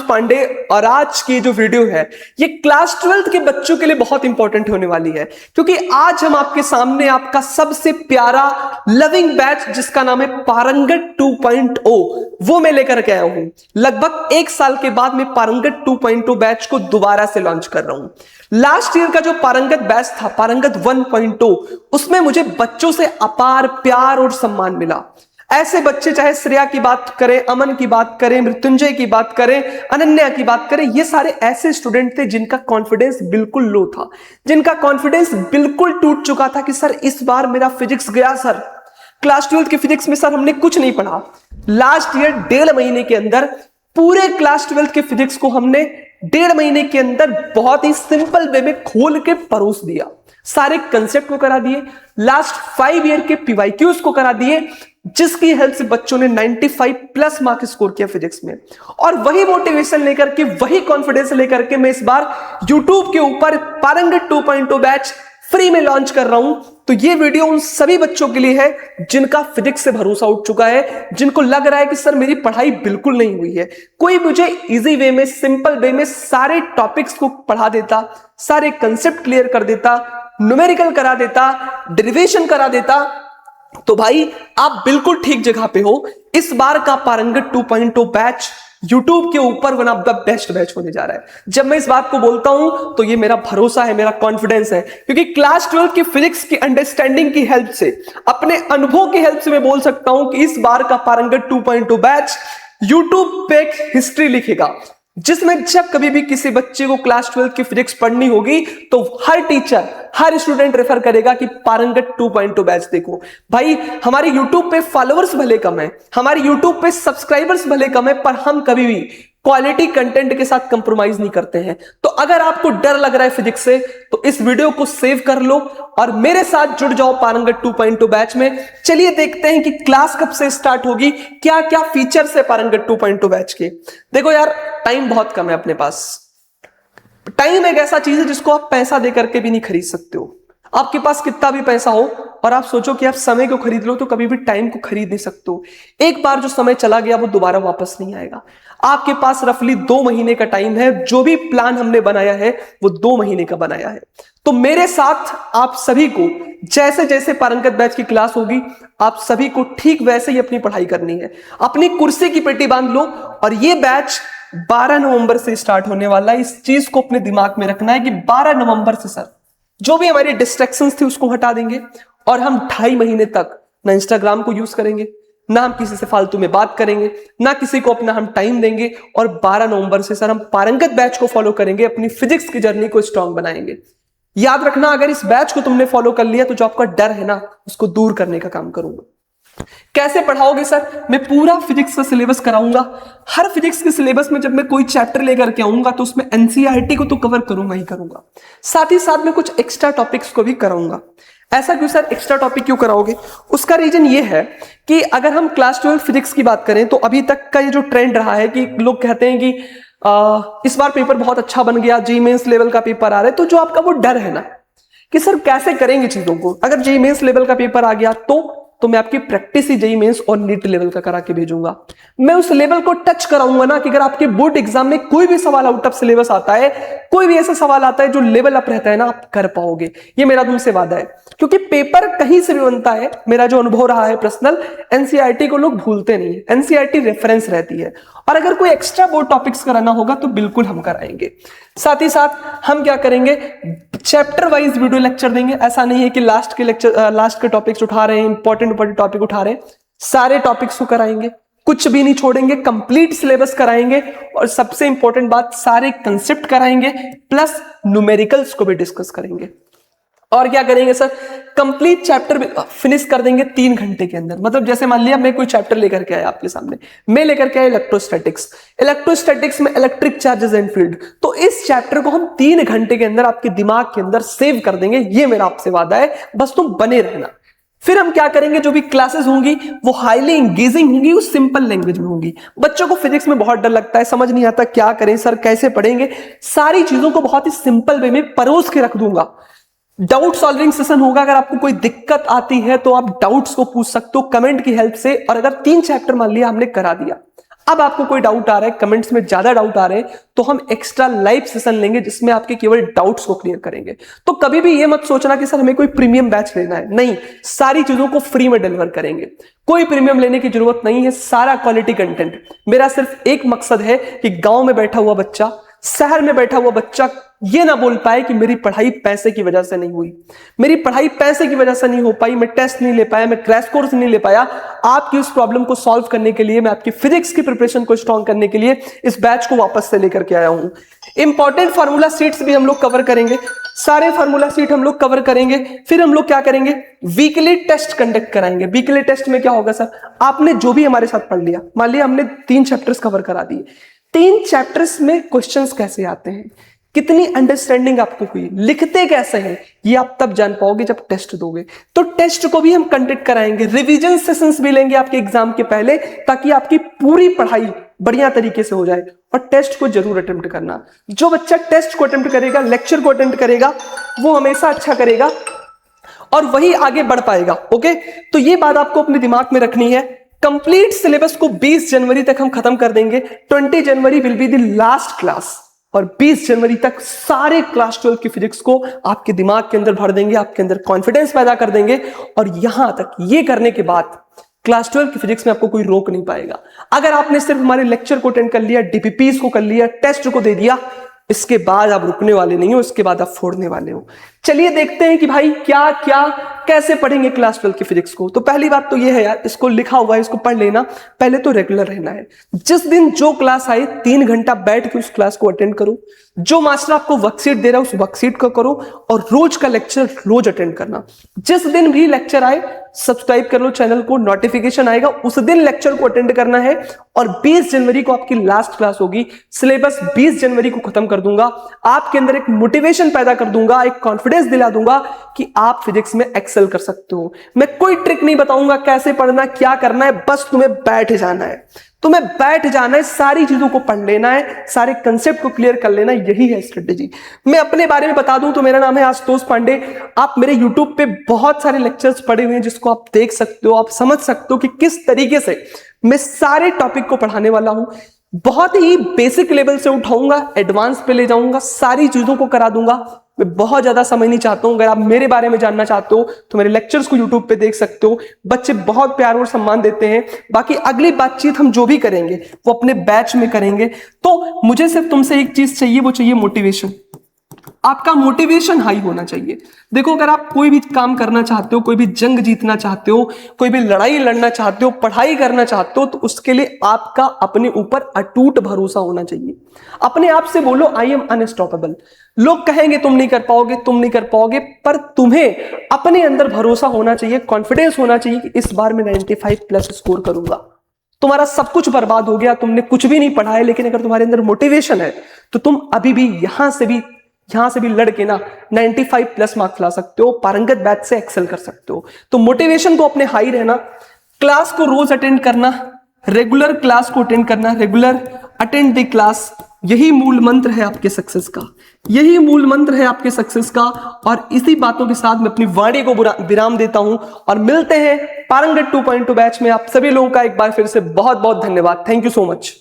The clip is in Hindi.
पांडे और आज की जो वीडियो है ये क्लास 12th के बच्चों के लिए बहुत इंपॉर्टेंट होने वाली है, क्योंकि आज हम आपके सामने आपका सबसे प्यारा लविंग बैच जिसका नाम है पारंगत 2.0 वो मैं लेकर के आया हूं। लगभग 1 साल के बाद मैं पारंगत 2.0 बैच को दोबारा से लॉन्च कर रहा हूं। लास्ट ईयर का जो पारंगत बैच था पारंगत 1.0 उसमें मुझे बच्चों से अपार प्यार और सम्मान मिला। ऐसे बच्चे चाहे श्रेया की बात करें, अमन की बात करें, मृत्युंजय की बात करें, अनन्या की बात करें, ये सारे ऐसे स्टूडेंट थे जिनका कॉन्फिडेंस बिल्कुल लो था, जिनका कॉन्फिडेंस बिल्कुल टूट चुका था कि सर इस बार मेरा फिजिक्स गया, सर क्लास 12th की फिजिक्स में सर हमने कुछ नहीं पढ़ा। लास्ट ईयर 1.5 महीने के अंदर पूरे क्लास 12th के फिजिक्स को हमने 1.5 महीने के अंदर बहुत ही सिंपल वे में खोल के परोस दिया। सारे कंसेप्ट को करा दिए, लास्ट 5 ईयर के पीवाईक्यूज को करा दिए, जिसकी हेल्प से बच्चों ने 95+ मार्क स्कोर किया फिजिक्स में। और वही मोटिवेशन लेकर के, वही कॉन्फिडेंस लेकर के मैं इस बार यूट्यूब के ऊपर पारंगत 2.0 बैच फ्री में लॉन्च कर रहा हूं। तो ये वीडियो उन सभी बच्चों के लिए है जिनका फिजिक्स से भरोसा उठ चुका है, जिनको लग रहा है कि सर मेरी पढ़ाई बिल्कुल नहीं हुई है, कोई मुझे इजी वे में, सिंपल वे में सारे टॉपिक्स को पढ़ा देता, सारे कंसेप्ट क्लियर कर देता, न्यूमेरिकल करा देता, डेरिवेशन करा देता। तो भाई आप बिल्कुल ठीक जगह पे हो। इस बार का पारंगत 2.0 बैच YouTube के ऊपर one of the best batch होने जा रहा है। जब मैं इस बात को बोलता हूं तो ये मेरा भरोसा है, मेरा कॉन्फिडेंस है, क्योंकि क्लास 12 की फिजिक्स की अंडरस्टैंडिंग की हेल्प से, अपने अनुभव की हेल्प से मैं बोल सकता हूं कि इस बार का पारंगत 2.0 बैच YouTube पे एक हिस्ट्री लिखेगा, जिसमें जब कभी भी किसी बच्चे को क्लास 12 की फिजिक्स पढ़नी होगी तो हर टीचर, हर स्टूडेंट रेफर करेगा कि पारंगत 2.0 बैच देखो। भाई हमारे YouTube पे फॉलोअर्स भले कम है, हमारे YouTube पे सब्सक्राइबर्स भले कम है, पर हम कभी भी क्वालिटी कंटेंट के साथ कंप्रोमाइज नहीं करते हैं। तो अगर आपको डर लग रहा है फिजिक्स से तो इस वीडियो को सेव कर लो और मेरे साथ जुड़ जाओ पारंगत 2.0 बैच में। चलिए देखते हैं कि क्लास कब से स्टार्ट होगी, क्या क्या फीचर्स है पारंगत 2.0 बैच के। देखो यार, टाइम बहुत कम है अपने पास। टाइम एक ऐसा चीज है जिसको आप पैसा दे करके भी नहीं खरीद सकते हो। आपके पास कितना भी पैसा हो और आप सोचो कि आप समय को खरीद लो तो कभी भी टाइम को खरीद नहीं सकते हो। एक बार जो समय चला गया वो दोबारा वापस नहीं आएगा। आपके पास रफली 2 महीने का टाइम है। जो भी प्लान हमने बनाया है वो 2 महीने का बनाया है। तो मेरे साथ आप सभी को जैसे जैसे पारंगत बैच की क्लास होगी, आप सभी को ठीक वैसे ही अपनी पढ़ाई करनी है। अपनी कुर्सी की पेटी बांध लो और ये बैच 12 नवंबर से स्टार्ट होने वाला है। इस चीज को अपने दिमाग में रखना है कि 12 नवंबर से सर जो भी हमारी डिस्ट्रैक्शंस थी उसको हटा देंगे और हम 2.5 महीने तक ना इंस्टाग्राम को यूज करेंगे, ना हम किसी से फालतू में बात करेंगे, ना किसी को अपना हम टाइम देंगे। और 12 नवंबर से सर हम पारंगत बैच को फॉलो करेंगे, अपनी फिजिक्स की जर्नी को स्ट्रांग बनाएंगे। याद रखना, अगर इस बैच को तुमने फॉलो कर लिया तो जो आपका डर है ना उसको दूर करने का काम करूंगा। कैसे पढ़ाओगे सर? मैं पूरा फिजिक्स का सिलेबस कराऊंगा। हर फिजिक्स के सिलेबस में जब मैं कोई चैप्टर लेकर के आऊंगा तो उसमें एनसीईआरटी को तो कवर करूंगा ही करूंगा, साथ ही साथ में कुछ एक्स्ट्रा टॉपिक्स को भी कराऊंगा। ऐसा क्यों सर, एक्स्ट्रा टॉपिक क्यों कराओगे? उसका रीजन ये है कि अगर हम क्लास 12 फिजिक्स की बात करें तो अभी तक का ये जो ट्रेंड रहा है कि लोग कहते हैं कि इस बार पेपर बहुत अच्छा बन गया, जेईई मेंस लेवल का पेपर आ रहा है। तो जो आपका वो डर है ना कि सर कैसे करेंगे चीजों को, अगर जेईई मेंस लेवल का पेपर आ गया तो मैं आपकी प्रैक्टिस ही जेईई मेंस और नीट लेवल का करा के भेजूंगा। मैं उस लेवल को टच कराऊंगा ना कि अगर आपके बोर्ड एग्जाम में कोई भी सवाल आउट ऑफ सिलेबस आता है, कोई भी ऐसा सवाल आता है जो लेवल अप रहता है ना, आप कर पाओगे। ये मेरा तुमसे वादा है, क्योंकि पेपर कहीं से भी बनता है। मेरा जो अनुभव रहा है पर्सनल, एनसीईआरटी को लोग भूलते नहीं है, एनसीईआरटी रेफरेंस रहती है। और अगर कोई एक्स्ट्रा बोर्ड टॉपिक्स कराना होगा तो बिल्कुल हम कराएंगे। साथ ही साथ हम क्या करेंगे, चैप्टर वाइज वीडियो लेक्चर देंगे। ऐसा नहीं है कि लास्ट के टॉपिक्स उठा रहे हैं, इंपॉर्टेंट टॉपिक उठा रहे हैं, सारे टॉपिक्स को कराएंगे, कुछ भी नहीं छोड़ेंगे, कंप्लीट सिलेबस कराएंगे। और सबसे इंपॉर्टेंट बात, सारे कंसेप्ट कराएंगे, प्लस न्यूमेरिकल्स को भी डिस्कस करेंगे। और क्या करेंगे सर, कंप्लीट चैप्टर फिनिश कर देंगे 3 घंटे के अंदर। मतलब जैसे मान लिया मैं कोई चैप्टर लेकर के आया आपके सामने, मैं लेकर के आया इलेक्ट्रोस्टैटिक्स में इलेक्ट्रिक चार्जेस एंड फील्ड, तो इस चैप्टर को हम 3 घंटे के अंदर आपके दिमाग के अंदर सेव कर देंगे। ये मेरा आपसे वादा है, बस तुम बने रहना। फिर हम क्या करेंगे, जो भी क्लासेस होंगी वो हाईली एंगेजिंग होंगी, वो सिंपल लैंग्वेज में होंगी। बच्चों को फिजिक्स में बहुत डर लगता है, समझ नहीं आता क्या करें सर, कैसे पढ़ेंगे। सारी चीजों को बहुत ही सिंपल वे में परोस के रख दूंगा। डाउट सॉल्विंग सेशन होगा। अगर आपको कोई दिक्कत आती है तो आप डाउट्स को पूछ सकते हो कमेंट की हेल्प से। और अगर 3 चैप्टर मान लिया हमने करा दिया, अब आपको कोई डाउट आ रहा है, कमेंट्स में ज्यादा डाउट आ रहे हैं, तो हम एक्स्ट्रा लाइव सेशन लेंगे जिसमें आपके केवल डाउट्स को क्लियर करेंगे। तो कभी भी ये मत सोचना कि सर हमें कोई प्रीमियम बैच लेना है, नहीं, सारी चीजों को फ्री में डिलीवर करेंगे, कोई प्रीमियम लेने की जरूरत नहीं है, सारा क्वालिटी कंटेंट। मेरा सिर्फ एक मकसद है कि गांव में बैठा हुआ बच्चा, शहर में बैठा हुआ बच्चा ये ना बोल पाए कि मेरी पढ़ाई पैसे की वजह से नहीं हुई, मेरी पढ़ाई पैसे की वजह से नहीं हो पाई, मैं टेस्ट नहीं ले पाया, मैं क्रैश कोर्स नहीं ले पाया। आपकी उस प्रॉब्लम को सॉल्व करने के लिए, मैं आपकी फिजिक्स की प्रिपरेशन को स्ट्रॉन्ग करने के लिए इस बैच को वापस से लेकर के आया हूं। इंपॉर्टेंट फार्मूला सीट्स भी हम लोग कवर करेंगे, सारे फार्मूला सीट हम लोग कवर करेंगे। फिर हम लोग क्या करेंगे, वीकली टेस्ट कंडक्ट कराएंगे। वीकली टेस्ट में क्या होगा सर, आपने जो भी हमारे साथ पढ़ लिया, मान लिया हमने 3 चैप्टर्स कवर करा दिए, 3 चैप्टर्स में क्वेश्चंस कैसे आते हैं, कितनी अंडरस्टैंडिंग आपको हुई, लिखते कैसे हैं, ये आप तब जान पाओगे जब टेस्ट दोगे। तो टेस्ट को भी हम कंडक्ट कराएंगे, रिवीजन सेशंस भी लेंगे आपके एग्जाम के पहले, ताकि आपकी पूरी पढ़ाई बढ़िया तरीके से हो जाए। और टेस्ट को जरूर अटेम्प्ट करना। जो बच्चा टेस्ट को अटेम्प्ट करेगा, लेक्चर को अटेम्प्ट करेगा, वो हमेशा अच्छा करेगा और वही आगे बढ़ पाएगा। ओके, तो ये बात आपको अपने दिमाग में रखनी है। कंप्लीट सिलेबस को 20 जनवरी तक हम खत्म कर देंगे। 20 जनवरी will be the last class और 20 जनवरी तक सारे क्लास 12 की फिजिक्स को आपके दिमाग के अंदर भर देंगे, आपके अंदर कॉन्फिडेंस पैदा कर देंगे। और यहां तक ये करने के बाद क्लास 12 की फिजिक्स में आपको कोई रोक नहीं पाएगा। अगर आपने सिर्फ हमारे लेक्चर को अटेंड कर लिया, डीपीपीस को कर लिया, टेस्ट को दे दिया, इसके बाद आप रुकने वाले नहीं हो, इसके बाद आप फोड़ने वाले हो। चलिए देखते हैं कि भाई क्या क्या कैसे पढ़ेंगे क्लास 12 की फिजिक्स को। तो पहली बात तो ये है यार, इसको लिखा हुआ है, इसको पढ़ लेना। पहले तो रेगुलर रहना है। जिस दिन जो क्लास आए 3 घंटा बैठ के उस क्लास को अटेंड करो। जो मास्टर आपको वर्कशीट दे रहा है उस वर्कशीट को करो और रोज का लेक्चर रोज अटेंड करना। जिस दिन भी लेक्चर आए सब्सक्राइब कर लो चैनल को, नोटिफिकेशन आएगा उस दिन लेक्चर को अटेंड करना है। और 20 जनवरी को आपकी लास्ट क्लास होगी। सिलेबस 20 जनवरी को खत्म कर दूंगा। आपके अंदर एक मोटिवेशन पैदा कर दूंगा, एक कॉन्फिडेंस दिला दूंगा कि आप फिजिक्स में एक्सेल कर सकते हो। मैं कोई ट्रिक नहीं बताऊंगा कैसे पढ़ना, क्या करना है, बस तुम्हें बैठ जाना है। तुम्हें बैठ जाना है, सारी चीजों को पढ़ लेना है, सारे कंसेप्ट को क्लियर कर लेना, यही है स्ट्रेटेजी। मैं अपने बारे में बता दूं तो मेरा नाम है आशुतोष पांडे। आप मेरे यूट्यूब पे बहुत सारे लेक्चर्स पढ़े हुए हैं जिसको आप देख सकते हो, आप समझ सकते हो कि किस तरीके से मैं सारे टॉपिक को पढ़ाने वाला हूं। बहुत ही बेसिक लेवल से उठाऊंगा, एडवांस पे ले जाऊंगा, सारी चीजों को करा दूंगा। मैं बहुत ज्यादा समय नहीं चाहता हूं। अगर आप मेरे बारे में जानना चाहते हो तो मेरे लेक्चर्स को यूट्यूब पे देख सकते हो। बच्चे बहुत प्यार और सम्मान देते हैं। बाकी अगली बातचीत हम जो भी करेंगे वो अपने बैच में करेंगे। तो मुझे सिर्फ तुमसे एक चीज चाहिए, वो चाहिए मोटिवेशन। आपका मोटिवेशन हाई होना चाहिए। देखो, अगर आप कोई भी काम करना चाहते हो, कोई भी जंग जीतना चाहते हो, कोई भी लड़ाई लड़ना चाहते हो, पढ़ाई करना चाहते हो, तो उसके लिए आपका अपने ऊपर अटूट भरोसा होना चाहिए। अपने आप से बोलो आई एम अनस्टॉपेबल। लोग कहेंगे तुम नहीं कर पाओगे, तुम नहीं कर पाओगे, पर तुम्हें अपने अंदर भरोसा होना चाहिए, कॉन्फिडेंस होना चाहिए कि इस बार मैं 95+ स्कोर करूंगा। तुम्हारा सब कुछ बर्बाद हो गया, तुमने कुछ भी नहीं पढ़ा है, लेकिन अगर तुम्हारे अंदर मोटिवेशन है तो तुम अभी भी यहां से भी लड़के ना 95+ मार्क्स ला सकते हो, पारंगत बैच से एक्सेल कर सकते हो। तो मोटिवेशन को अपने हाई रहना, क्लास को रोज अटेंड करना, रेगुलर क्लास को अटेंड करना, रेगुलर अटेंड द क्लास, यही मूल मंत्र है आपके सक्सेस का, यही मूल मंत्र है आपके सक्सेस का। और इसी बातों के साथ मैं अपनी वाणी को विराम देता हूं और मिलते हैं पारंगत 2.2 बैच में। आप सभी लोगों का एक बार फिर से बहुत बहुत धन्यवाद। Thank you so much.